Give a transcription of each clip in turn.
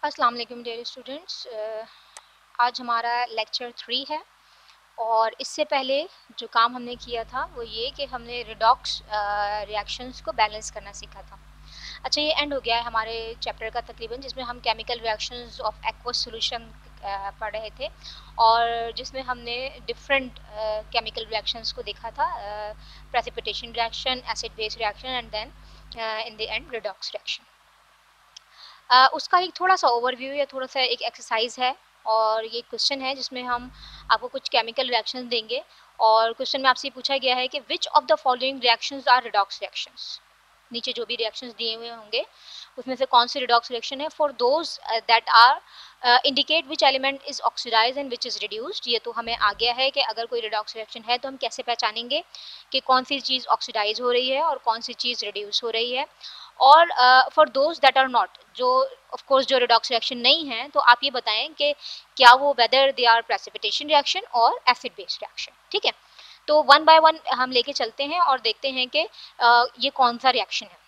अस्सलाम वालेकुम dear students. आज हमारा लेक्चर 3 है और इससे पहले जो काम हमने किया था वो ये कि हमने रिडॉक्स रिएक्शंस को बैलेंस करना सीखा था। अच्छा, ये एंड हो गया है हमारे चैप्टर का तकरीबन, जिसमें हम chemical reactions of aqueous solution पढ़ रहे थे और जिसमें हमने डिफरेंट केमिकल रिएक्शंस को देखा था, precipitation reaction, acid base reaction and then in the end redox reaction. उसका एक थोड़ा सा ओवरव्यू या थोड़ा सा एक एक्सरसाइज है और ये क्वेश्चन है जिसमें हम आपको कुछ केमिकल रिएक्शंस देंगे और क्वेश्चन में आपसे पूछा गया है कि which of the following reactions are redox reactions. नीचे जो भी रिएक्शंस दिए हुए होंगे उसमें से कौन सी रिडॉक्स रिएक्शन है। For those that are indicate which element is oxidise and which is reduced. ये तो हमें आ गया है कि अगर कोई रिडॉक्स रिएक्शन है तो हम कैसे पहचानेंगे कि कौन सी चीज़ ऑक्सीडाइज हो रही है और कौन सी चीज़ रिड्यूस हो रही है। और for those that are not, जो ऑफ कोर्स जो रिडॉक्स रिएक्शन नहीं है, तो आप ये बताएं कि क्या वो whether they are precipitation reaction और एसिड बेस्ड रिएक्शन। ठीक है, तो वन बाय वन हम लेके चलते हैं और देखते हैं कि ये कौन सा रिएक्शन है।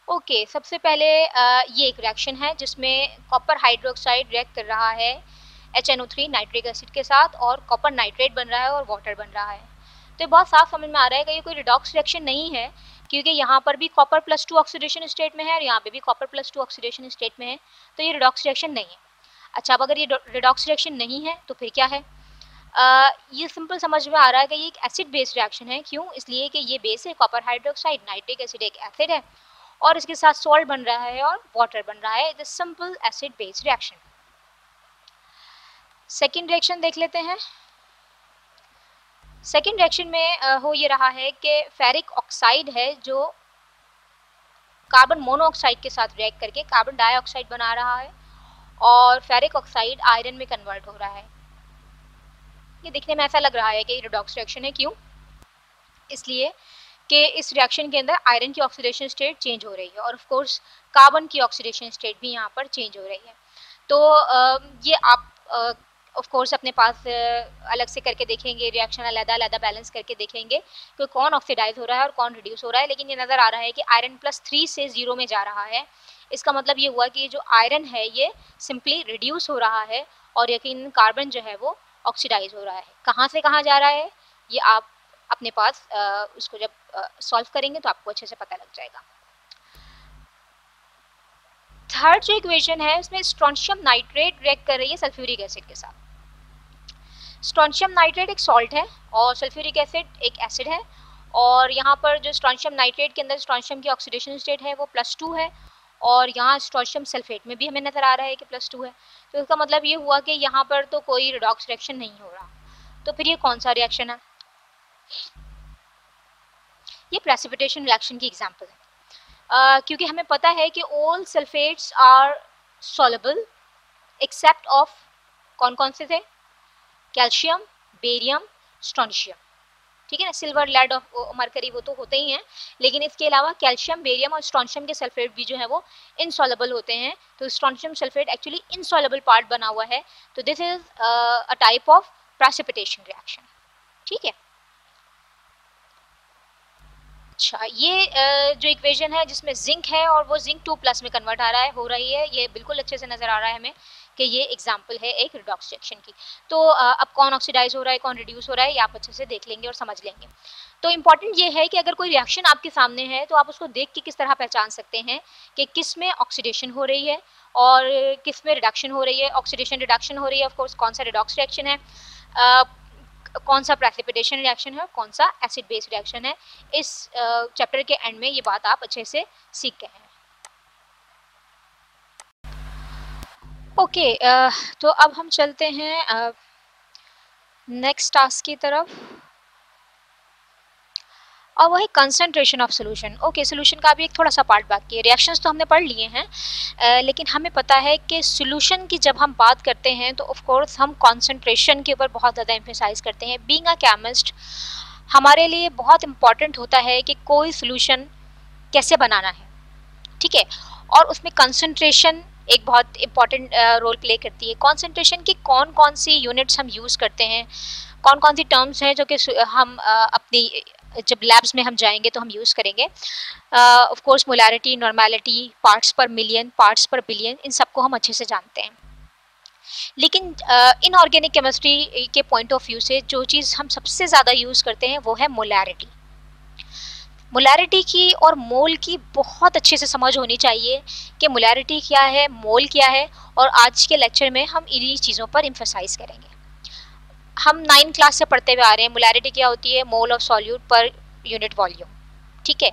ओके, सबसे पहले ये एक रिएक्शन है जिसमें कॉपर हाइड्रोक्साइड रिएक्ट कर रहा है HNO3 नाइट्रिक एसिड के साथ और कॉपर नाइट्रेट बन रहा है और वाटर बन रहा है। तो ये बहुत साफ समझ में आ रहा है कि ये कोई रिडॉक्स रिएक्शन नहीं है, क्योंकि यहाँ पर भी कॉपर +2 ऑक्सीडेशन स्टेट में है और यहाँ पे भी कॉपर +2 ऑक्सीडेशन स्टेट में है, तो ये रिडॉक्स रिएक्शन नहीं है। अच्छा, अब अगर ये रिडॉक्स रिएक्शन नहीं है तो फिर क्या है? ये सिंपल समझ में आ रहा है कि ये एक एसिड बेस्ड रिएक्शन है। क्यों? इसलिए कि ये बेस है कॉपर हाइड्रोक्साइड, नाइट्रिक एसिड एक एसिड है और इसके साथ सॉल्ट बन रहा है और वाटर बन रहा है। It is simple acid based reaction. Second reaction देख लेते हैं। सेकेंड रिएक्शन में हो ये रहा है कि फेरिक ऑक्साइड है जो कार्बन मोनोऑक्साइड के साथ रिएक्ट करके कार्बन डाइऑक्साइड बना रहा है और फेरिक ऑक्साइड आयरन में कन्वर्ट हो रहा है। ये दिखने में ऐसा लग रहा है कि रिडॉक्स रिएक्शन है। क्यों? इसलिए कि इस रिएक्शन के अंदर आयरन की ऑक्सीडेशन स्टेट चेंज हो रही है और ऑफ कोर्स कार्बन की ऑक्सीडेशन स्टेट भी यहाँ पर चेंज हो रही है। तो ये आप ऑफ कोर्स अपने पास अलग से करके देखेंगे, रिएक्शन अलग-अलग बैलेंस करके देखेंगे कि कौन ऑक्सीडाइज हो रहा है और कौन रिड्यूस हो रहा है। लेकिन ये नज़र आ रहा है कि आयरन +3 से 0 में जा रहा है। इसका मतलब ये हुआ कि जो आयरन है ये सिंपली रिड्यूस हो रहा है और यकीनन कार्बन जो है वो ऑक्सीडाइज हो रहा है। कहाँ से कहाँ जा रहा है ये आप अपने पास उसको जब सॉल्व करेंगे तो आपको अच्छे से पता लग जाएगा। थर्ड जो इक्वेशन है उसमें स्ट्रोंशियम नाइट्रेट रिएक्ट कर रही है सल्फ्यूरिक एसिड के साथ। स्ट्रोंशियम नाइट्रेट एक सॉल्ट है और सल्फ्यूरिक एसिड एक एसिड है और यहाँ पर जो स्ट्रोंशियम नाइट्रेट के अंदर स्ट्रोंशियम की ऑक्सीडेशन स्टेट है वो +2 है और यहाँ स्ट्रोंशियम सल्फेट में भी हमें नज़र आ रहा है कि +2 है। तो इसका मतलब ये हुआ कि यहाँ पर तो कोई रिडॉक्स रिएक्शन नहीं हो रहा। तो फिर ये कौन सा रिएक्शन है? ये प्रेसिपिटेशन रिएक्शन की एग्जांपल है। क्योंकि हमें पता है कि all sulphates are soluble except of कौन कौन से थे? Calcium, barium, strontium. ठीक है ना, सिल्वर, लेड और मरकरी वो तो होते ही हैं, लेकिन इसके अलावा कैल्शियम, बेरियम और स्ट्रोंशियम के सल्फेट भी जो है वो इनसॉल्युबल होते हैं। तो strontium sulphate actually insoluble part बना हुआ है। तो this is a type of precipitation reaction. ठीक है। अच्छा, ये जो इक्वेशन है जिसमें जिंक है और वो जिंक 2+ में कन्वर्ट आ रहा है हो रही है, ये बिल्कुल अच्छे से नज़र आ रहा है हमें कि ये एग्जांपल है एक रिडॉक्स रिएक्शन की। तो अब कौन ऑक्सीडाइज हो रहा है, कौन रिड्यूस हो रहा है, ये आप अच्छे से देख लेंगे और समझ लेंगे। तो इम्पॉर्टेंट ये है कि अगर कोई रिएक्शन आपके सामने है तो आप उसको देख के किस तरह पहचान सकते हैं कि किस में ऑक्सीडेशन हो रही है और किस में रिडक्शन हो रही है। ऑक्सीडेशन रिडक्शन हो रही है, ऑफकोर्स कौन सा रिडॉक्स रिएक्शन है, कौन सा प्रेसिपिटेशन रिएक्शन है और कौन सा एसिड बेस रिएक्शन है। इस चैप्टर के एंड में ये बात आप अच्छे से सीख गए हैं। ओके, तो अब हम चलते हैं नेक्स्ट टास्क की तरफ और वही concentration of solution. Okay, solution का भी एक थोड़ा सा पार्ट बाकी है। रिएक्शंस तो हमने पढ़ लिए हैं, लेकिन हमें पता है कि सॉल्यूशन की जब हम बात करते हैं तो ऑफ कोर्स हम कंसंट्रेशन के ऊपर बहुत ज़्यादा एम्फेसाइज करते हैं। बीइंग अ केमिस्ट हमारे लिए बहुत इम्पॉर्टेंट होता है कि कोई सॉल्यूशन कैसे बनाना है। ठीक है, और उसमें कंसंट्रेशन एक बहुत इम्पॉर्टेंट रोल प्ले करती है। कंसंट्रेशन की कौन कौन सी यूनिट्स हम यूज़ करते हैं, कौन कौन सी टर्म्स हैं जो कि हम अपनी जब लैब्स में हम जाएंगे तो हम यूज़ करेंगे। Of course molarity, normality, parts पर मिलियन, पार्ट्स पर बिलियन, इन सबको हम अच्छे से जानते हैं। लेकिन इनऑर्गेनिक केमिस्ट्री के पॉइंट ऑफ व्यू से जो चीज़ हम सबसे ज़्यादा यूज़ करते हैं वो है मोलैरिटी। मोलैरिटी की और मोल की बहुत अच्छे से समझ होनी चाहिए कि मोलैरिटी क्या है, मोल क्या है, और आज के लेक्चर में हम इन्हीं चीज़ों पर एम्फसाइज करेंगे। हम 9th क्लास से पढ़ते हुए आ रहे हैं मोलैरिटी क्या होती है, mole of solute per unit volume. ठीक है,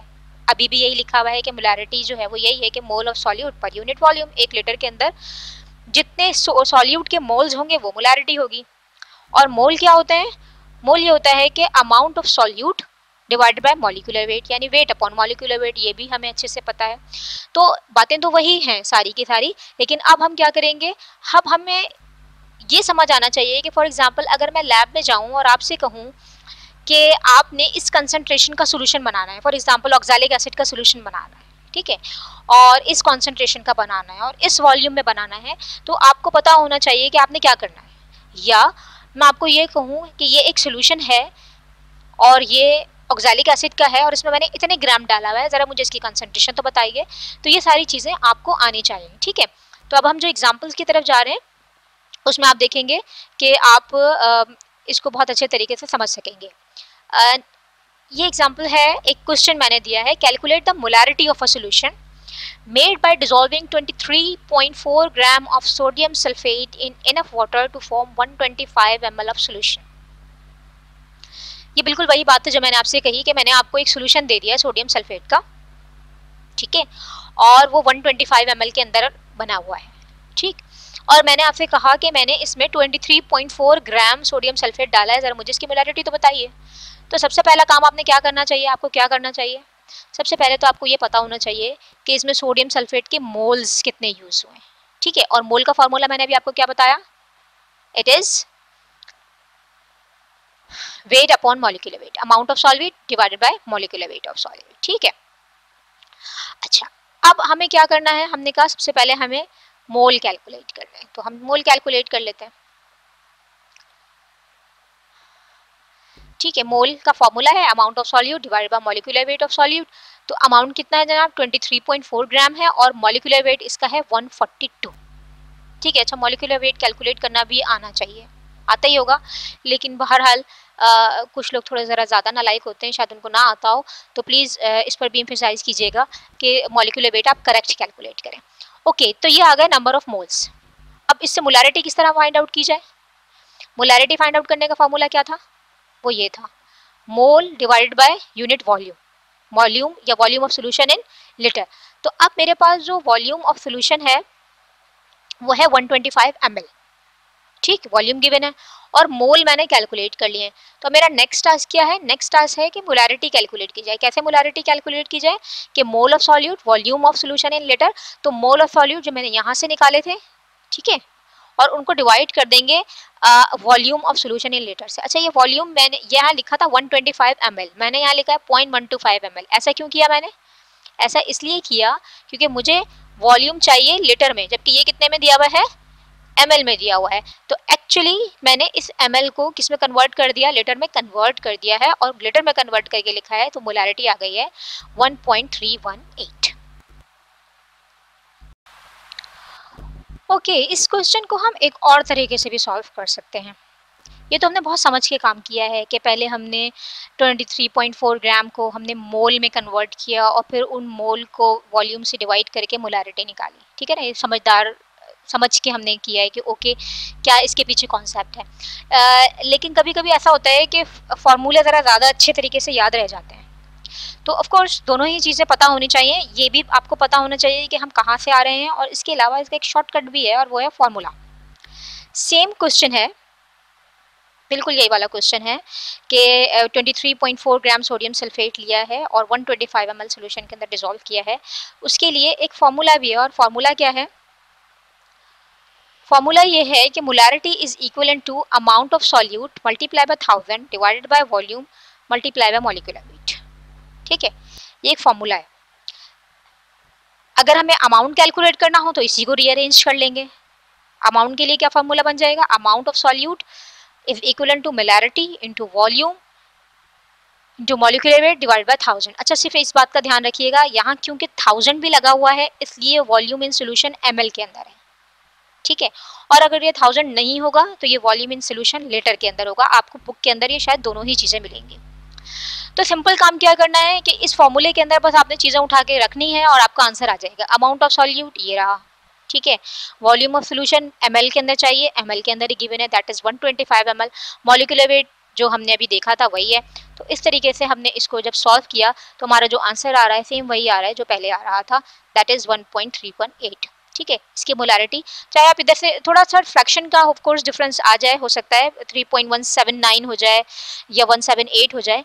अभी भी यही लिखा हुआ है कि मोलैरिटी जो है वो यही है कि mole of solute per unit volume. 1 litre के अंदर जितने सॉल्यूट के मोल्स होंगे वो मोलैरिटी होगी। और मोल क्या होते हैं, मोल ये होता है कि amount of solute divided by molecular wait, यानी वेट अपॉन मॉलिक्यूलर वेट। ये भी हमें अच्छे से पता है। तो बातें तो वही हैं सारी की सारी, लेकिन अब हम क्या करेंगे, अब हमें ये समझ आना चाहिए कि फॉर एग्जांपल अगर मैं लैब में जाऊं और आपसे कहूं कि आपने इस कंसंट्रेशन का सोल्यूशन बनाना है, फॉर एग्जांपल ऑक्सैलिक एसिड का सोल्यूशन बनाना है, ठीक है, और इस कॉन्सेंट्रेशन का बनाना है और इस वॉल्यूम में बनाना है, तो आपको पता होना चाहिए कि आपने क्या करना है। या मैं आपको ये कहूँ कि ये एक सोल्यूशन है और ये ऑक्सैलिक एसिड का है और इसमें मैंने इतने ग्राम डाला हुआ है, ज़रा मुझे इसकी कंसंट्रेशन तो बताइए। तो ये सारी चीज़ें आपको आनी चाहिए। ठीक है, तो अब हम जो एग्जाम्पल्स की तरफ जा रहे हैं उसमें आप देखेंगे कि आप इसको बहुत अच्छे तरीके से समझ सकेंगे। ये एग्जाम्पल है, एक क्वेश्चन मैंने दिया है, calculate the molarity of a solution made by dissolving 23.4 gram of sodium sulfate in enough water to form 125 ml of solution। ये बिल्कुल वही बात है जो मैंने आपसे कही कि मैंने आपको एक सोल्यूशन दे दिया है सोडियम सल्फेट का, ठीक है, और वो 125 ml के अंदर बना हुआ है। ठीक, और मैंने आपसे कहा कि मैंने इसमें 23.4 ग्राम सोडियम सल्फेट डाला है, ज़रा मुझे इसकी मोलैरिटी तो बताइए। तो सबसे पहला काम आपने क्या करना चाहिए, आपको क्या करना चाहिए, सबसे पहले तो आपको ये पता होना चाहिए कि इसमें सोडियम सल्फेट के मोल्स कितने यूज हुए हैं। ठीक है, और मोल का फॉर्मूला मैंने अभी आपको क्या बताया, it is weight upon molecular weight, amount of solvate divided by molecular weight of solvate. ठीक है, अच्छा, अब हमें क्या करना है, हमने कहा सबसे पहले हमें मोल कैलकुलेट करना है, तो हम मोल कैलकुलेट कर लेते हैं। ठीक है, मोल का फॉर्मूला है amount of solute divided by molecular weight of solute. तो अमाउंट कितना है जनाब, 23.4 ग्राम है और मॉलिक्यूलर वेट इसका है 142। ठीक है, अच्छा, मॉलिक्यूलर वेट कैलकुलेट करना भी आना चाहिए, आता ही होगा, लेकिन बहरहाल कुछ लोग थोड़े ज़रा ज़्यादा नालायक होते हैं, शायद उनको ना आता हो, तो प्लीज़ इस पर भी एम्फसाइज कीजिएगा कि मॉलिक्यूलर वेट आप करेक्ट कैलकुलेट करें। ओके, तो ये आ गया नंबर ऑफ मोल्स। अब इससे मोलैरिटी किस तरह फाइंड आउट की जाए, मोलैरिटी फाइंड आउट करने का फॉर्मूला क्या था, वो ये था, mole divided by unit volume, volume या volume of solution in litre. तो अब मेरे पास जो वॉल्यूम ऑफ सोल्यूशन है वो है 125 ml। ठीक, वॉल्यूम गिवन है और मोल मैंने कैलकुलेट कर लिए हैं। तो मेरा नेक्स्ट टास्क क्या है, नेक्स्ट टास्क है कि मोलैरिटी कैलकुलेट की जाए। कैसे मोलैरिटी कैलकुलेट की जाए, कि mole of solute volume of solution in litre. तो मोल ऑफ सॉल्यूट जो मैंने यहाँ से निकाले थे, ठीक है, और उनको डिवाइड कर देंगे volume of solution in litre से। अच्छा, ये वॉल्यूम मैंने यहाँ लिखा था 125 ml, मैंने यहाँ लिखा है 0.125 ml। ऐसा क्यों किया मैंने, ऐसा इसलिए किया क्योंकि मुझे वॉल्यूम चाहिए लीटर में, जबकि ये कितने में दिया हुआ है, ml में दिया हुआ है। तो एक्चुअली मैंने इस ml को किस में कन्वर्ट कर दिया, लीटर में कन्वर्ट कर दिया है, और लीटर में कन्वर्ट करके लिखा है, तो मोलैरिटी आ गई है 1.318। ओके, इस क्वेश्चन को हम एक और तरीके से भी सॉल्व कर सकते हैं। ये तो हमने बहुत समझ के काम किया है कि पहले हमने 23.4 ग्राम को हमने मोल में कन्वर्ट किया और फिर उन मोल को वॉल्यूम से डिवाइड करके मोलैरिटी निकाली। ठीक है ना, ये समझदार समझ के हमने किया है कि ओके क्या इसके पीछे कॉन्सेप्ट है। लेकिन कभी कभी ऐसा होता है कि फॉर्मूले ज़रा ज़्यादा अच्छे तरीके से याद रह जाते हैं। तो ऑफ कोर्स दोनों ही चीज़ें पता होनी चाहिए, ये भी आपको पता होना चाहिए कि हम कहाँ से आ रहे हैं, और इसके अलावा इसका एक शॉर्टकट भी है और वो है फॉर्मूला। सेम क्वेश्चन है, बिल्कुल यही वाला क्वेश्चन है कि 23.4 ग्राम सोडियम सल्फेट लिया है और 125 ml सोल्यूशन के अंदर डिसॉल्व किया है। उसके लिए एक फार्मूला भी है, और फार्मूला क्या है, फार्मूला ये है कि molarity is equivalent to amount of solute multiply by 1000 divided by volume multiply by molecular weight. ठीक है, ये एक फार्मूला है। अगर हमें अमाउंट कैलकुलेट करना हो तो इसी को रीअरेंज कर लेंगे। अमाउंट के लिए क्या फार्मूला बन जाएगा, amount of solute is equivalent to molarity into volume into molecular weight divide by 1000। अच्छा सिर्फ इस बात का ध्यान रखिएगा, यहाँ क्योंकि 1000 भी लगा हुआ है इसलिए वॉल्यूम इन सोल्यूशन ml के अंदर है, ठीक है। और अगर ये 1000 नहीं होगा तो ये वॉल्यूम इन सोल्यूशन लीटर के अंदर होगा। आपको बुक के अंदर ये शायद दोनों ही चीजें मिलेंगी। तो सिंपल काम क्या करना है कि इस फॉर्मूले के अंदर बस आपने चीजें उठा के रखनी है और आपका आंसर आ जाएगा। अमाउंट ऑफ सॉल्यूट ये रहा, ठीक है। वॉल्यूम ऑफ सोल्यूशन ml के अंदर चाहिए, ml के अंदर ही गिवन है, that is 125 ml। Molecular weight जो हमने अभी देखा था वही है। तो इस तरीके से हमने इसको जब सॉल्व किया तो हमारा जो आंसर आ रहा है सेम वही आ रहा है जो पहले आ रहा था, दैट इज 1.318, ठीक है। इसकी मोलारिटी चाहे आप इधर से थोड़ा सा फ्रैक्शन का ऑफ कोर्स डिफरेंस आ जाए, हो सकता है 3.179 हो जाए या 178 हो जाए,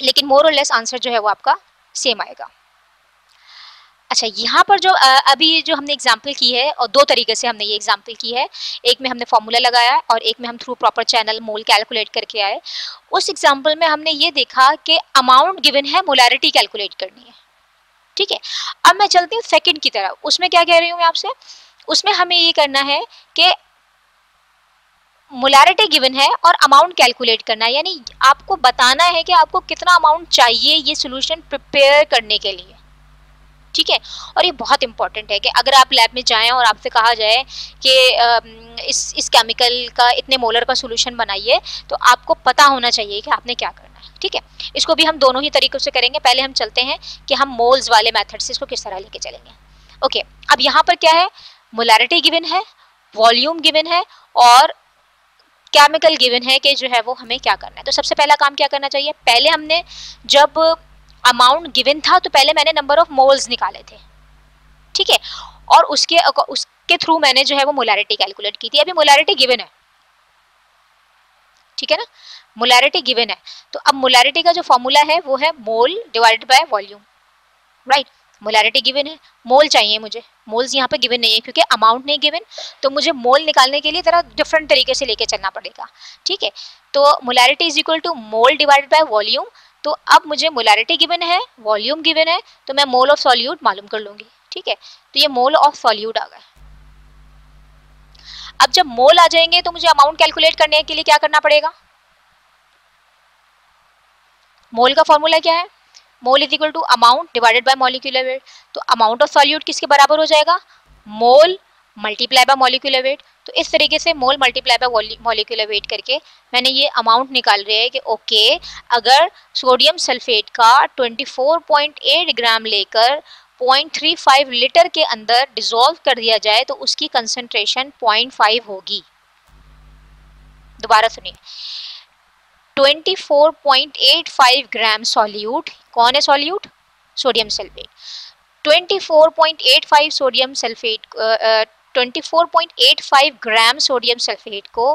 लेकिन मोर और लेस आंसर जो है वो आपका सेम आएगा। अच्छा यहाँ पर जो अभी जो हमने एग्जाम्पल की है, और दो तरीके से हमने ये एग्जाम्पल की है, एक में हमने फॉर्मूला लगाया और एक में हम थ्रू प्रॉपर चैनल मोल कैलकुलेट करके आए। उस एग्जाम्पल में हमने ये देखा कि अमाउंट गिवन है, मोलारिटी कैलकुलेट करनी है, ठीक है। अब मैं चलती हूँ सेकंड की तरफ। उसमें क्या कह रही हूँ मैं आपसे, उसमें हमें ये करना है कि मोलारिटी गिवन है और अमाउंट कैलकुलेट करना है, यानी आपको बताना है कि आपको कितना अमाउंट चाहिए ये सोल्यूशन प्रिपेयर करने के लिए, ठीक है। और ये बहुत इंपॉर्टेंट है कि अगर आप लैब में जाएं और आपसे कहा जाए कि इस केमिकल का इतने मोलर का सोल्यूशन बनाइए, तो आपको पता होना चाहिए कि आपने क्या करना है, ठीक है। इसको भी हम दोनों ही तरीकों से करेंगे। पहले हम चलते हैं कि हम मोल्स वाले मेथड से इसको किस तरह लेके चलेंगे। ओके, अब यहाँ पर क्या है, मोलारिटी गिवन है, वॉल्यूम गिवन है और केमिकल गिवन है कि जो है वो हमें क्या करना है। तो सबसे पहला काम क्या करना चाहिए, पहले हमने जब अमाउंट गिवन था तो पहले मैंने नंबर ऑफ मोल्स निकाले थे, ठीक है, और उसके थ्रू मैंने जो है वो मोलारिटी कैलकुलेट की थी। अभी मोलारिटी गिवन है, ठीक है ना, मोलारिटी गिवन है। तो अब मोलारिटी का जो फॉर्मूला है वो है मोल divided by volume, right. Molarity given है, मोल चाहिए मुझे, मोल्स यहाँ पे गिवन नहीं है क्योंकि अमाउंट नहीं गिवन, तो मुझे मोल निकालने के लिए जरा डिफरेंट तरीके से लेके चलना पड़ेगा, ठीक है। तो molarity is equal to mole divided by volume. तो अब मुझे मोलारिटी गिवन है, वॉल्यूम गिवन है, तो मैं मोल ऑफ सॉल्यूट मालूम कर लूंगी, ठीक है। तो ये मोल ऑफ सॉल्यूट आ गए। अब जब मोल आ जाएंगे तो मुझे अमाउंट कैलकुलेट करने के लिए क्या करना पड़ेगा, मोल का फॉर्मूला क्या है, mole is equal to amount divided by molecular weight. तो अमाउंट ऑफ सॉल्यूट किसके बराबर हो जाएगा, mole multiply by molecular weight. तो इस तरीके से mole multiply by molecular weight करके मैंने ये अमाउंट निकाल रहे हैं कि ओके, अगर सोडियम सल्फेट का 24.8 ग्राम लेकर 0.35 लीटर के अंदर डिसॉल्व कर दिया जाए तो उसकी कंसंट्रेशन 0.5 होगी। दोबारा सुनिए, 24.85 ग्राम सॉल्यूट, कौन है solute, sodium sulphate. 24.85 sodium sulphate 24.85 gram sodium sulphate को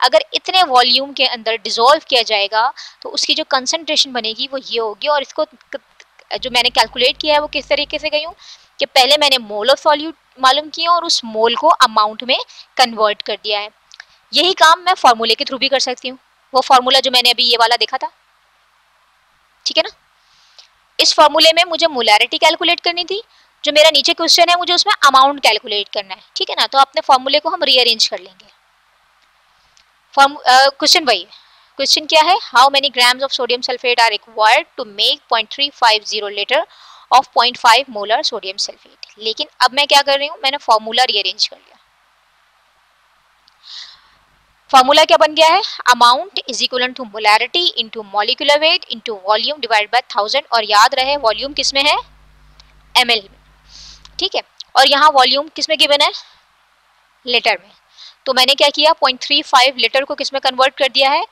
अगर इतने वॉल्यूम के अंदर डिसॉल्व किया जाएगा तो उसकी जो कंसंट्रेशन बनेगी वो ये होगी। और इसको जो मैंने कैलकुलेट किया है वो किस तरीके से गई हूँ कि पहले मैंने मोल ऑफ सॉल्यूट मालूम किया और उस मोल को अमाउंट में कन्वर्ट कर दिया है। यही काम मैं फॉर्मूले के थ्रू भी कर सकती हूँ, वो फॉर्मूला जो मैंने अभी ये वाला देखा था, ठीक है ना। इस फॉर्मूले में मुझे मोलारिटी कैलकुलेट करनी थी, जो मेरा नीचे क्वेश्चन है मुझे उसमें अमाउंट कैलकुलेट करना है, ठीक है ना। तो अपने फॉर्मूले को हम रीअरेंज कर लेंगे। क्वेश्चन वही, क्वेश्चन क्या है, how many grams of sodium sulphate are required to make 0.350 litre of 0.5 molar sodium sulphate. लेकिन अब मैं क्या कर रही हूँ, मैंने फॉर्मूला रीअरेंज कर लिया। फॉर्मूला क्या बन गया है, amount is equal to molarity into molecular weight into volume divide by 1000। और याद रहे वॉल्यूम किस में है, ml में, ठीक है। और यहाँ वॉल्यूम किस में गिवन है, लीटर में। तो मैंने क्या किया, 0.35 लीटर को किस में कन्वर्ट कर दिया है,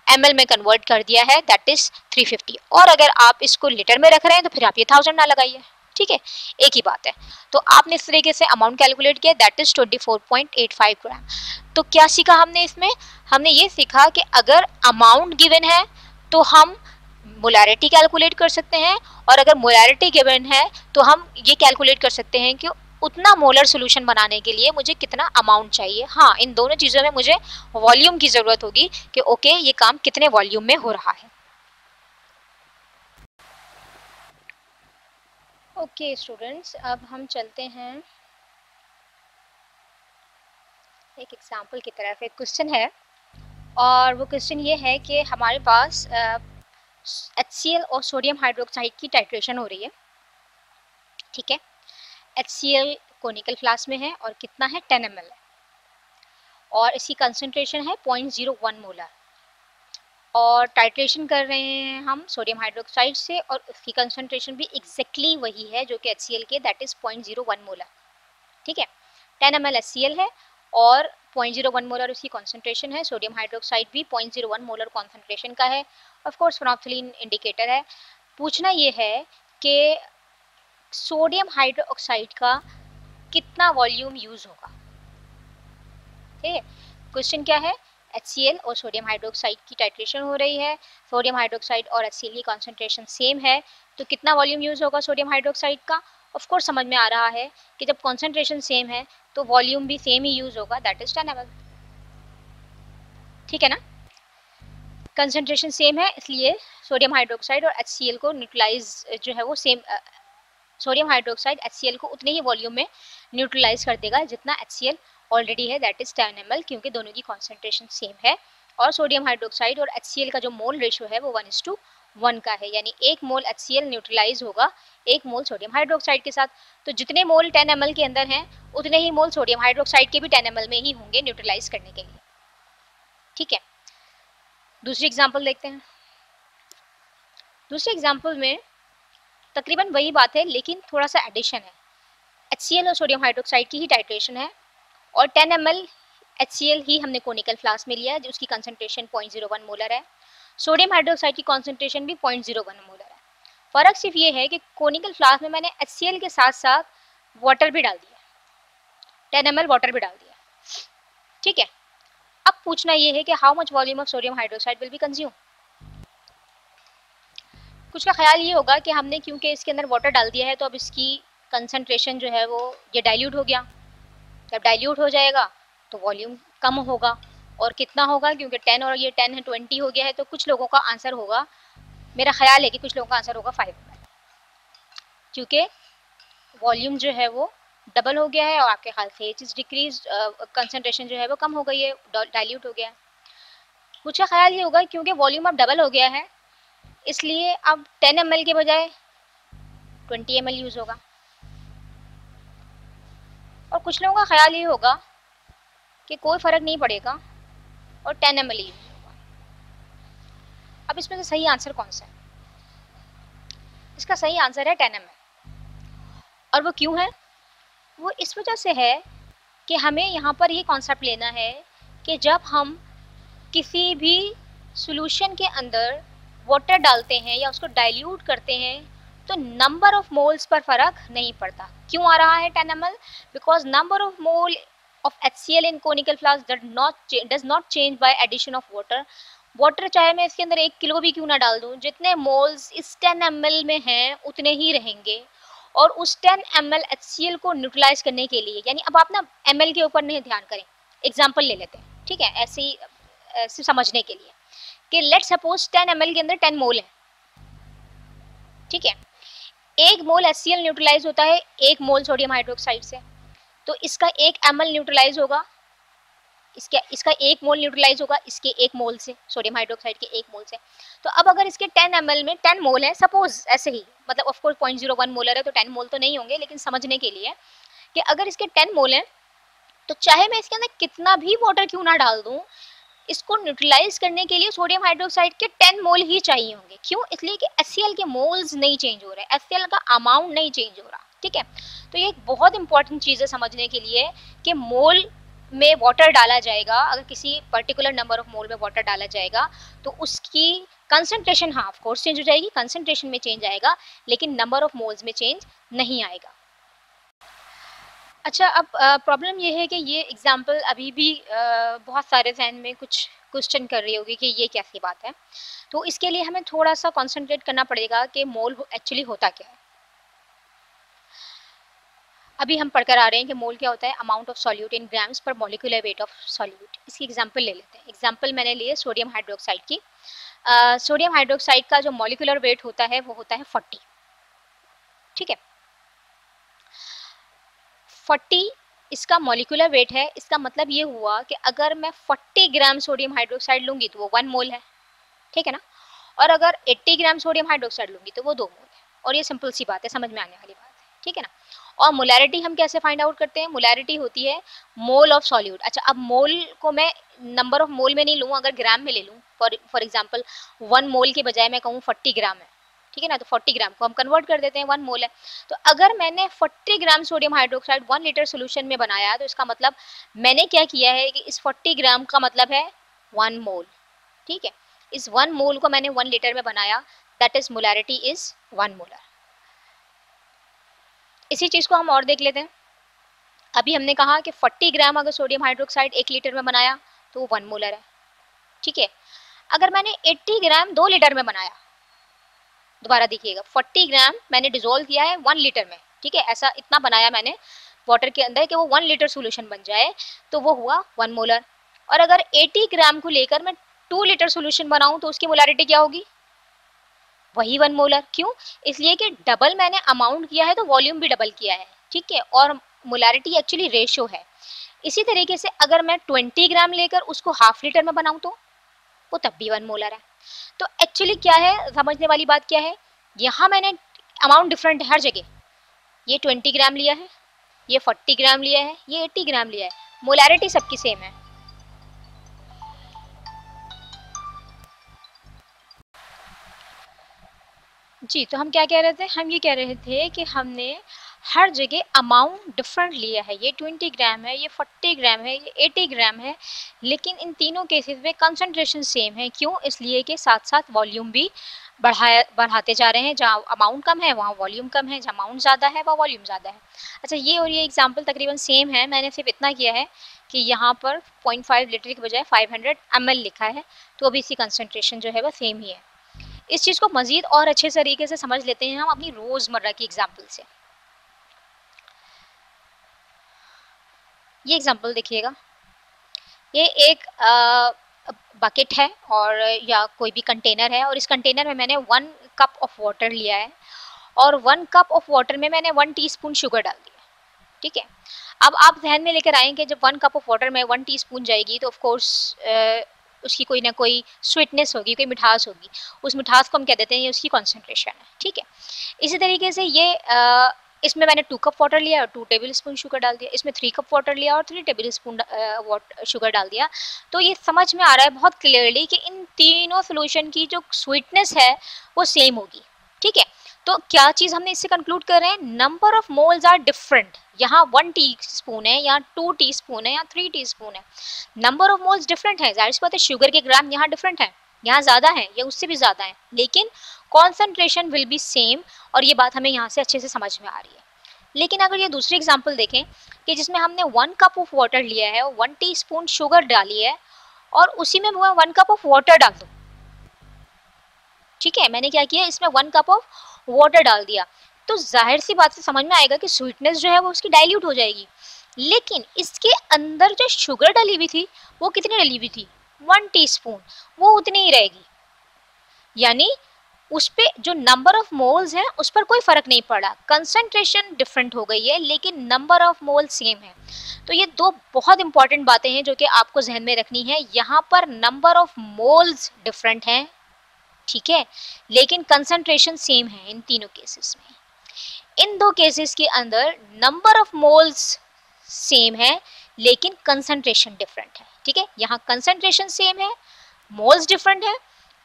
ml में कन्वर्ट कर दिया है, दैट इज 350। और अगर आप इसको लीटर में रख रहे हैं तो फिर आप ये 1000 ना लगाइए, ठीक है, एक ही बात है। तो आपने इस तरीके से अमाउंट कैलकुलेट किया, दैट इज 24.85 ग्राम। तो क्या सीखा हमने इसमें, हमने ये सीखा कि अगर अमाउंट गिवन है तो हम मोलारिटी कैलकुलेट कर सकते हैं, और अगर मोलारिटी गिवन है तो हम ये कैलकुलेट कर सकते हैं कि उतना मोलर सोल्यूशन बनाने के लिए मुझे कितना अमाउंट चाहिए। हाँ, इन दोनों चीज़ों में मुझे वॉल्यूम की ज़रूरत होगी कि ओके ये काम कितने वॉल्यूम में हो रहा है। ओके स्टूडेंट्स, अब हम चलते हैं एक एग्जाम्पल की तरफ। एक क्वेश्चन है और वो क्वेश्चन ये है कि हमारे पास HCl और सोडियम हाइड्रोक्साइड की टाइट्रेशन हो रही है, ठीक है। HCl कोनिकल फ्लास्क में है और कितना है, 10 ml है, और इसकी कंसंट्रेशन है 0.01 मोलर, और टाइट्रेशन कर रहे हैं हम सोडियम हाइड्रोक्साइड से, और उसकी कंसंट्रेशन भी एग्जैक्टली वही है जो कि HCl के, दैट इज 0.01 मोलर, ठीक है। 10 ml HCl है और 0.01 मोलर उसकी कंसंट्रेशन है। सोडियम हाइड्रोक्साइड भी 0.01 मोलर कंसंट्रेशन का है। ऑफ कोर्स फिनोल्फ्थालीन इंडिकेटर है। पूछना ये है कि सोडियम हाइड्रोक्साइड का कितना वॉल्यूम यूज होगा, ठीक है। क्वेश्चन क्या है, HCl और सोडियम हाइड्रोक्साइड की टाइट्रेशन हो रही है, सोडियम हाइड्रोक्साइड और HCl की कॉन्सेंट्रेशन सेम है, तो कितना वॉल्यूम यूज होगा सोडियम हाइड्रोक्साइड का। ऑफ कोर्स समझ में आ रहा है कि जब कॉन्सेंट्रेशन सेम है तो वॉल्यूम भी सेम ही यूज होगा, दैट इज 10 ml, ठीक है ना। कंसंट्रेशन सेम है, इसलिए सोडियम हाइड्रोक्साइड और HCl को न्यूट्रलाइज जो है वो सेम, सोडियम हाइड्रोक्साइड HCl को उतने ही वॉल्यूम में न्यूट्रलाइज कर देगा जितना HCl ऑलरेडी है, दैट इज 10 ml, क्योंकि दोनों की कॉन्सेंट्रेशन सेम है। और सोडियम हाइड्रोक्साइड और HCl का जो मोल रेशियो है वो 1:1 का है, यानी 1 मोल HCl न्यूट्रलाइज होगा 1 मोल सोडियम हाइड्रोक्साइड के साथ। तो जितने मोल 10 ml के अंदर हैं उतने ही मोल सोडियम हाइड्रोक्साइड के भी 10 ml में ही होंगे न्यूट्रलाइज करने के लिए, ठीक है। दूसरी एग्जाम्पल देखते हैं। दूसरे एग्जाम्पल में तकरीबन वही बात है लेकिन थोड़ा सा एडिशन है। HCl और सोडियम हाइड्रोक्साइड की ही टाइट्रेशन है और 10 ml HCl ही हमने कोनिकल फ्लास्क में लिया है, जिसकी कंसंट्रेशन 0.01 मोलर है। सोडियम हाइड्रोक्साइड की कंसंट्रेशन भी 0.01 मोलर है। फ़र्क सिर्फ ये है कि कोनिकल फ्लास्क में मैंने HCl के साथ साथ वाटर भी डाल दिया, 10 ml वाटर भी डाल दिया, ठीक है। अब पूछना ये है कि how much volume of sodium hydroxide will be consume. कुछ का ख्याल ये होगा कि हमने क्योंकि इसके अंदर वाटर डाल दिया है तो अब इसकी कंसंट्रेशन जो है वो ये डाइल्यूट हो गया। जब डाइल्यूट हो जाएगा तो वॉल्यूम कम होगा, और कितना होगा, क्योंकि 10 और ये 10 है 20 हो गया है, तो कुछ लोगों का आंसर होगा, मेरा ख्याल है कि कुछ लोगों का आंसर होगा 5 ml, क्योंकि वॉल्यूम जो है वो डबल हो गया है और आपके ख्याल से ये चीज़ डिक्रीज, कंसंट्रेशन जो है वो कम हो गई है, डाइल्यूट हो गया है। कुछ का ख्याल ये होगा क्योंकि वॉल्यूम अब डबल हो गया है इसलिए अब 10 ml के बजाय 20 ml यूज़ होगा। और कुछ लोगों का ख्याल ये होगा कि कोई फ़र्क नहीं पड़ेगा और 10 ml यूज़ होगा। अब इसमें से सही आंसर कौन सा है? इसका सही आंसर है 10 ml। और वो क्यों है? वो इस वजह से है कि हमें यहाँ पर ये कॉन्सेप्ट लेना है कि जब हम किसी भी सॉल्यूशन के अंदर वाटर डालते हैं या उसको डाइल्यूट करते हैं तो नंबर ऑफ मोल्स पर फ़र्क नहीं पड़ता। क्यों आ रहा है 10 ml? Because number of mole of HCl in conical flask does not change by addition of water चाहे मैं इसके अंदर 1 किलो भी क्यों ना डाल दूँ, जितने मोल्स इस 10 ml में हैं उतने ही रहेंगे। और उस 10 ml HCl को न्यूट्रलाइज करने के लिए, यानी अब आप ना ml के ऊपर नहीं ध्यान करें, एग्जाम्पल ले लेते हैं, ठीक है, ऐसे ही सिर्फ समझने के लिए कि लेट सपोज 10 ml के अंदर 10 मोल है, ठीक है। 1 मोल HCl न्यूट्रलाइज होता है 1 मोल सोडियम हाइड्रोक्साइड से, तो इसका 1 ml न्यूट्रलाइज होगा, इसका 1 मोल न्यूट्रलाइज होगा इसके 1 मोल से, सोडियम हाइड्रोक्साइड के 1 मोल से। तो अब अगर इसके 10 ml में 10 मोल है, सपोज ऐसे ही, मतलब ऑफ कोर्स 0.01 मोलर है तो 10 मोल तो नहीं होंगे, लेकिन समझने के लिए कि अगर इसके 10 मोल हैं तो चाहे मैं इसके अंदर कितना भी वाटर क्यों ना डाल दूँ, इसको न्यूट्रलाइज करने के लिए सोडियम हाइड्रोक्साइड के 10 मोल ही चाहिए होंगे। क्यों? इसलिए कि HCl के मोल्स नहीं चेंज हो रहे, HCl का अमाउंट नहीं चेंज हो रहा, ठीक है। तो ये एक बहुत इंपॉर्टेंट चीज़ है समझने के लिए कि मोल में वाटर डाला जाएगा, अगर किसी पर्टिकुलर नंबर ऑफ मोल में वाटर डाला जाएगा तो उसकी कंसंट्रेशन, हाँ ऑफ कोर्स चेंज हो जाएगी, कंसंट्रेशन में चेंज आएगा, लेकिन नंबर ऑफ मोल्स में चेंज नहीं आएगा। अच्छा, अब प्रॉब्लम ये है कि ये एग्ज़ाम्पल अभी भी बहुत सारे जहन में कुछ क्वेश्चन कर रही होगी कि ये कैसी बात है। तो इसके लिए हमें थोड़ा सा कंसंट्रेट करना पड़ेगा कि मोल एक्चुअली होता क्या है। अभी हम पढ़कर आ रहे हैं कि मोल क्या होता है, amount of solute in grams पर मॉलिक्यूलर वेट ऑफ सॉल्यूट। इसकी एग्जांपल ले लेते हैं। एग्जांपल मैंने लिए सोडियम हाइड्रोक्साइड की। सोडियम हाइड्रोक्साइड का जो मॉलिक्यूलर वेट होता है वो होता है 40, ठीक है। 40 इसका मॉलिक्यूलर वेट है। इसका मतलब ये हुआ कि अगर मैं 40 ग्राम सोडियम हाइड्रोक्साइड लूँगी तो वो 1 मोल है, ठीक है ना। और अगर 80 ग्राम सोडियम हाइड्रोक्साइड लूँगी तो वो 2 मोल है। और ये सिंपल सी बात है, समझ में आने वाली बात है, ठीक है ना। और मोलैरिटी हम कैसे फाइंड आउट करते हैं? मोलैरिटी होती है मोल ऑफ सॉल्यूट। अच्छा, अब मोल को मैं नंबर ऑफ मोल में नहीं लूँ, अगर ग्राम में ले लूँ, फॉर एग्जाम्पल 1 मोल के बजाय मैं कहूँ 40 ग्राम है, ठीक है ना, तो 40 ग्राम को हम कन्वर्ट कर देते हैं, 1 मोल है। तो अगर मैंने 40 gram sodium hydroxide 1 litre solution में बनाया, तो इसका मतलब मैंने क्या किया है कि इस 40 ग्राम का मतलब है 1 मोल, ठीक है। इस 1 मोल को मैंने 1 लीटर में बनाया, that is molarity is 1 molar. इसी चीज को हम और देख लेते हैं। अभी हमने कहा कि 40 ग्राम अगर सोडियम हाइड्रोक्साइड 1 लीटर में बनाया तो वो 1 मोलर है, ठीक है। अगर मैंने 80 ग्राम 2 लीटर में बनाया, दोबारा देखिएगा, 40 ग्राम मैंने डिजोल्व किया है 1 लीटर में, ठीक है, ऐसा इतना बनाया मैंने वाटर के अंदर कि वो 1 लीटर सोल्यूशन बन जाए, तो वो हुआ 1 मोलर। और अगर 80 ग्राम को लेकर मैं 2 लीटर सोल्यूशन बनाऊं तो उसकी मोलैरिटी क्या होगी? वही 1 मोलर। क्यों? इसलिए कि डबल मैंने अमाउंट किया है तो वॉल्यूम भी डबल किया है, ठीक है, और मोलैरिटी एक्चुअली रेशियो है। इसी तरीके से अगर मैं 20 ग्राम लेकर उसको हाफ लीटर में बनाऊं तो वो तब भी 1 मोलर है। तो एक्चुअली क्या है, समझने वाली बात क्या है, यहाँ मैंने अमाउंट डिफरेंट है हर जगह। ये 20 ग्राम लिया है, ये 40 ग्राम लिया है, ये 80 ग्राम लिया है, मोलैरिटी सबकी सेम है। जी, तो हम क्या कह रहे थे? हम ये कह रहे थे कि हमने हर जगह अमाउंट डिफरेंट लिया है। ये 20 ग्राम है, ये 40 ग्राम है, ये 80 ग्राम है, लेकिन इन तीनों केसेस में कंसंट्रेशन सेम है। क्यों? इसलिए कि साथ साथ वॉल्यूम भी बढ़ाते जा रहे हैं। जहाँ अमाउंट कम है वहाँ वॉल्यूम कम है, जहाँ अमाउंट ज़्यादा है वहाँ वॉल्यूम ज़्यादा है। अच्छा, ये और ये एग्जाम्पल तकरीबन सेम है। मैंने सिर्फ इतना किया है कि यहाँ पर 0.5 लीटर के बजाय 500 ml लिखा है, तो अभी इसकी कंसंट्रेशन जो है वह सेम ही है। इस चीज़ को मज़ीद और अच्छे तरीके से समझ लेते हैं हम अपनी रोज़मर्रा की एग्जाम्पल से। ये एग्जाम्पल देखिएगा, ये एक बकेट है और या कोई भी कंटेनर है, और इस कंटेनर में मैंने 1 कप ऑफ वाटर लिया है, और 1 कप ऑफ वाटर में मैंने 1 टीस्पून शुगर डाल दिया, ठीक है। अब आप ध्यान में लेकर आएँ जब 1 कप ऑफ वाटर में 1 टीस्पून जाएगी तो ऑफ कोर्स उसकी कोई ना कोई स्वीटनेस होगी, कोई मिठास होगी। उस मिठास को हम कह देते हैं ये उसकी कॉन्सेंट्रेशन है, ठीक है। इसी तरीके से ये इसमें मैंने 2 कप वाटर लिया और 2 टेबल स्पून शुगर डाल दिया। इसमें 3 कप वाटर लिया और 3 टेबल स्पून शुगर डाल दिया। तो ये समझ में आ रहा है बहुत क्लियरली कि इन तीनों सोल्यूशन की जो स्वीटनेस है वो सेम होगी, ठीक है। तो क्या चीज़ हमने इससे कंक्लूड कर रहे हैं? Number of moles are different. यहाँ 1 टीस्पून है, यहाँ 2 टीस्पून है, यहाँ 3 टीस्पून है। नंबर ऑफ मोल्स डिफरेंट है, जाहिर सी बात है शुगर के ग्राम यहाँ डिफरेंट है, यहाँ ज़्यादा है या उससे भी ज़्यादा है, लेकिन कॉन्सेंट्रेशन विल बी सेम। और ये बात हमें यहाँ से अच्छे से समझ में आ रही है। लेकिन अगर ये दूसरी एग्जांपल देखें कि जिसमें हमने 1 कप ऑफ वाटर लिया है और 1 टीस्पून शुगर डाली है, और उसी में मैं 1 कप ऑफ वाटर डाल दूँ, ठीक है, मैंने क्या किया, इसमें 1 कप ऑफ वाटर डाल दिया, तो जाहिर सी बात से समझ में आएगा कि स्वीटनेस जो है वो उसकी डाइल्यूट हो जाएगी। लेकिन इसके अंदर जो शुगर डली हुई थी वो कितनी डली हुई थी? 1 टीस्पून, वो उतनी ही रहेगी। यानी उस पे जो नंबर ऑफ मोल्स है उस पर कोई फर्क नहीं पड़ा, कंसंट्रेशन डिफरेंट हो गई है लेकिन नंबर ऑफ मोल सेम है। तो ये दो बहुत इंपॉर्टेंट बातें हैं जो कि आपको जहन में रखनी है। यहाँ पर नंबर ऑफ मोल्स डिफरेंट हैं, ठीक है, लेकिन कंसंट्रेशन सेम है इन तीनों केसेस में। इन दो केसेस के अंदर नंबर ऑफ मोल्स सेम है लेकिन कंसंट्रेशन डिफरेंट है, ठीक है। यहाँ कंसंट्रेशन सेम है, मोल्स डिफरेंट है,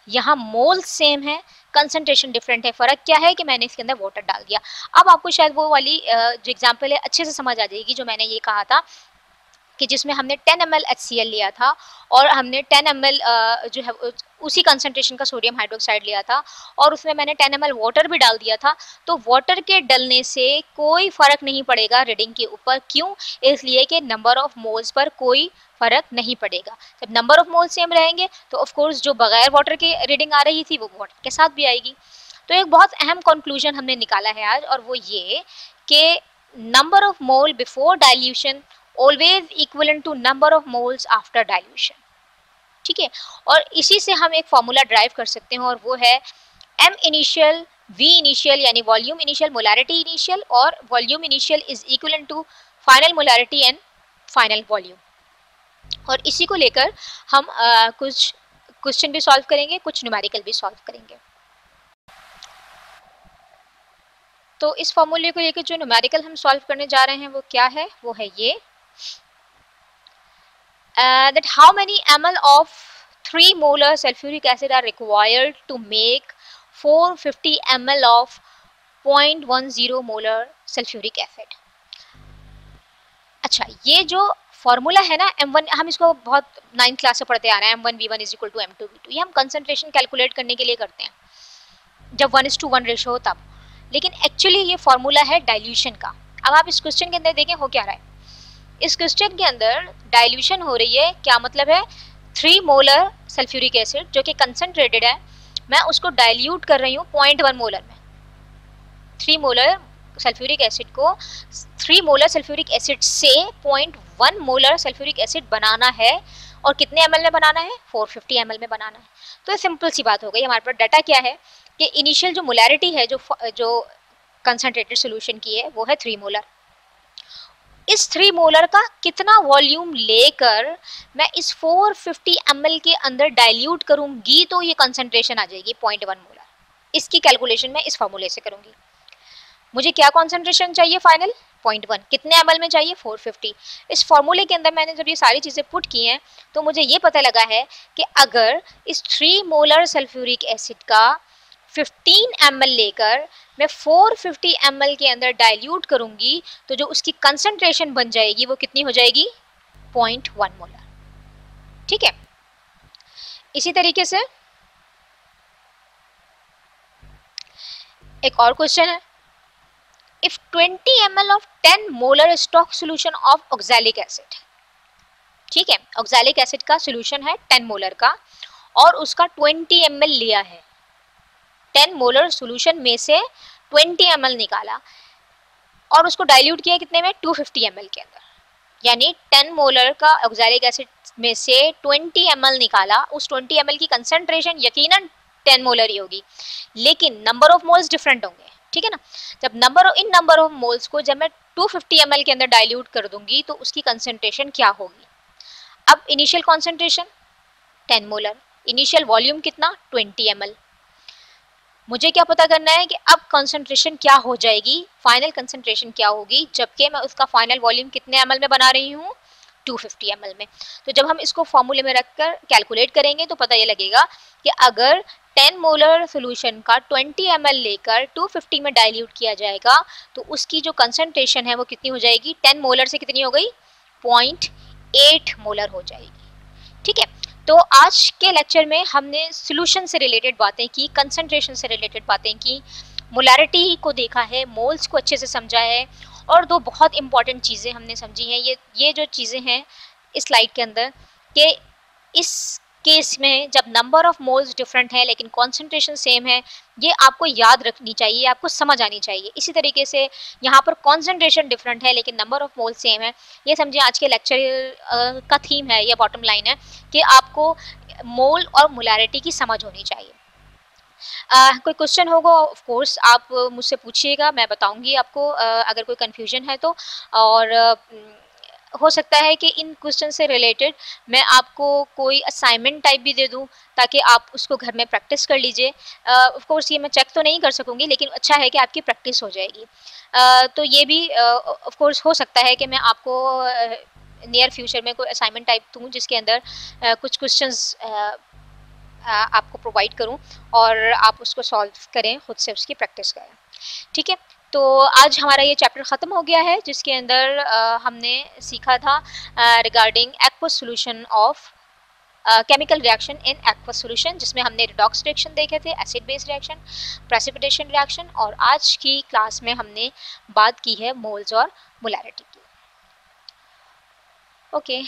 यहाँ मोल्स सेम है, कंसंट्रेशन डिफरेंट है। फर्क क्या है कि मैंने इसके अंदर वाटर डाल दिया। अब आपको शायद वो वाली जो एग्जांपल है अच्छे से समझ आ जाएगी जो मैंने ये कहा था कि जिसमें हमने 10 ml HCl लिया था और हमने 10 ml जो है उसी कंसंट्रेशन का सोडियम हाइड्रोक्साइड लिया था और उसमें मैंने 10 ml वाटर भी डाल दिया था। तो वाटर के डलने से कोई फ़र्क नहीं पड़ेगा रीडिंग के ऊपर। क्यों? इसलिए कि नंबर ऑफ मोल्स पर कोई फ़र्क नहीं पड़ेगा। जब नंबर ऑफ मोल्स सेम रहेंगे तो ऑफ कोर्स जो बगैर वाटर के रीडिंग आ रही थी वो वाटर के साथ भी आएगी। तो एक बहुत अहम कंक्लूजन हमने निकाला है आज, और वो ये कि number of mole before dilution always equivalent to number of moles after dilution, ठीक है। और इसी से हम एक फॉर्मूला ड्राइव कर सकते हैं और वो है M इनिशियल V इनिशियल यानी वॉल्यूम इनिशियल मोलैरिटी इनिशियल, और volume initial is equivalent to final molarity and final volume. और इसी को लेकर हम कुछ क्वेश्चन भी सॉल्व करेंगे, कुछ न्यूमेरिकल भी सॉल्व करेंगे। तो इस फॉर्मूले को लेकर जो न्यूमेरिकल हम सॉल्व करने जा रहे हैं वो क्या है, वो है ये that how many ml of 3 molar sulfuric acid are required to make 450 ml of 0.10 molar sulfuric acid। अच्छा, ये जो फॉर्मूला है ना M1, हम इसको बहुत 9th क्लास से पढ़ते आ रहे हैं, M1V1 is equal to M2V2। ये हम कंसंट्रेशन कैलकुलेट करने के लिए करते हैं जब 1:1 रेशो हो तब, लेकिन एक्चुअली ये फॉर्मूला है डाइल्यूशन का। अब आप इस क्वेश्चन के अंदर देखें हो क्या रहा है। इस क्वेश्चन के अंदर डाइल्यूशन हो रही है, क्या मतलब है 3 मोलर सल्फ्यूरिक एसिड जो कि कंसंट्रेटेड है, मैं उसको डाइल्यूट कर रही हूँ 0.1 मोलर में। 3 मोलर सल्फ्यूरिक एसिड को 3 मोलर सल्फ्यूरिक एसिड से 0.1 मोलर सल्फ्यूरिक एसिड बनाना है, और कितने ml में बनाना है, 450 ml में बनाना है। तो सिंपल सी बात हो गई, हमारे पास डाटा क्या है कि इनिशियल जो मोलैरिटी है जो कंसंट्रेटेड सोल्यूशन की है वो है 3 मोलर। इस 3 मोलर का कितना वॉल्यूम लेकर मैं इस 450 ml के अंदर डाइल्यूट करूंगी तो ये कंसंट्रेशन आ जाएगी 0.1 मोलर। इसकी कैलकुलेशन मैं इस फॉर्मूले से करूंगी। मुझे क्या कॉन्सेंट्रेशन चाहिए फाइनल, 0.1, कितने ml में चाहिए, 450। इस फॉर्मूले के अंदर मैंने जब ये सारी चीज़ें पुट की हैं तो मुझे ये पता लगा है कि अगर इस 3 मोलर सल्फ्यूरिक एसिड का 15 ml लेकर मैं 450 ml के अंदर डाइल्यूट करूंगी तो जो उसकी कंसंट्रेशन बन जाएगी वो कितनी हो जाएगी, 0.1 मोलर। ठीक है, इसी तरीके से एक और क्वेश्चन है, if 20 ml of 10 molar stock solution of oxalic acid, ठीक है, ऑक्सैलिक एसिड का सोल्यूशन है 10 मोलर का और उसका 20 ml लिया है, 10 मोलर सोल्यूशन में से 20 ml निकाला और उसको डाइल्यूट किया कितने में, 250 ml के अंदर, यानी 10 मोलर का ऑक्सैलिक एसिड में से 20 ml निकाला। उस 20 ml की कंसंट्रेशन यकीनन 10 मोलर ही होगी, लेकिन नंबर ऑफ मोल्स डिफरेंट होंगे। ठीक है ना, जब नंबर ऑफ मोल्स को जब मैं 250 ml के अंदर डाइल्यूट कर दूंगी तो उसकी कंसंट्रेशन क्या होगी। अब initial concentration 10 molar, initial volume कितना, 20 ml। मुझे क्या पता करना है कि अब कंसंट्रेशन क्या हो जाएगी, फाइनल कंसंट्रेशन क्या होगी, जबकि मैं उसका फाइनल वॉल्यूम कितने ml में बना रही हूँ, 250 ml में। तो जब हम इसको फॉर्मूले में रखकर कैलकुलेट करेंगे तो पता ये लगेगा कि अगर 10 मोलर सोल्यूशन का 20 ml लेकर 250 में डाइल्यूट किया जाएगा तो उसकी जो कंसंट्रेशन है वो कितनी हो जाएगी, 10 मोलर से कितनी हो गई, 0.8 मोलर हो जाएगी। ठीक है, तो आज के लेक्चर में हमने सोल्यूशन से रिलेटेड बातें की, कंसंट्रेशन से रिलेटेड बातें की, मोलैरिटी को देखा है, मोल्स को अच्छे से समझा है, और दो बहुत इंपॉर्टेंट चीज़ें हमने समझी हैं। ये जो चीज़ें हैं इस स्लाइड के अंदर, कि इस केस में जब नंबर ऑफ मोल्स डिफरेंट है लेकिन कॉन्सेंट्रेशन सेम है, ये आपको याद रखनी चाहिए, आपको समझ आनी चाहिए। इसी तरीके से यहाँ पर कॉन्सेंट्रेशन डिफरेंट है लेकिन नंबर ऑफ मोल्स सेम है। ये समझिए आज के लेक्चर का थीम है, या बॉटम लाइन है कि आपको मोल और मोलैरिटी की समझ होनी चाहिए। कोई क्वेश्चन होगा ऑफ कोर्स आप मुझसे पूछिएगा, मैं बताऊंगी आपको अगर कोई कन्फ्यूजन है तो। और हो सकता है कि इन क्वेश्चन से रिलेटेड मैं आपको कोई असाइनमेंट टाइप भी दे दूं ताकि आप उसको घर में प्रैक्टिस कर लीजिए। ऑफ कोर्स ये मैं चेक तो नहीं कर सकूंगी, लेकिन अच्छा है कि आपकी प्रैक्टिस हो जाएगी। तो ये भी ऑफ कोर्स हो सकता है कि मैं आपको नियर फ्यूचर में कोई असाइनमेंट टाइप दूं जिसके अंदर कुछ क्वेश्चंस आपको प्रोवाइड करूं और आप उसको सॉल्व करें, खुद से उसकी प्रैक्टिस करें। ठीक है, तो आज हमारा ये चैप्टर ख़त्म हो गया है जिसके अंदर हमने सीखा था regarding aqueous solution of chemical reaction in aqueous solution, जिसमें हमने रिडॉक्स रिएक्शन देखे थे, acid base reaction, precipitation reaction, और आज की क्लास में हमने बात की है मोल्स और मोलैरिटी की। ओके।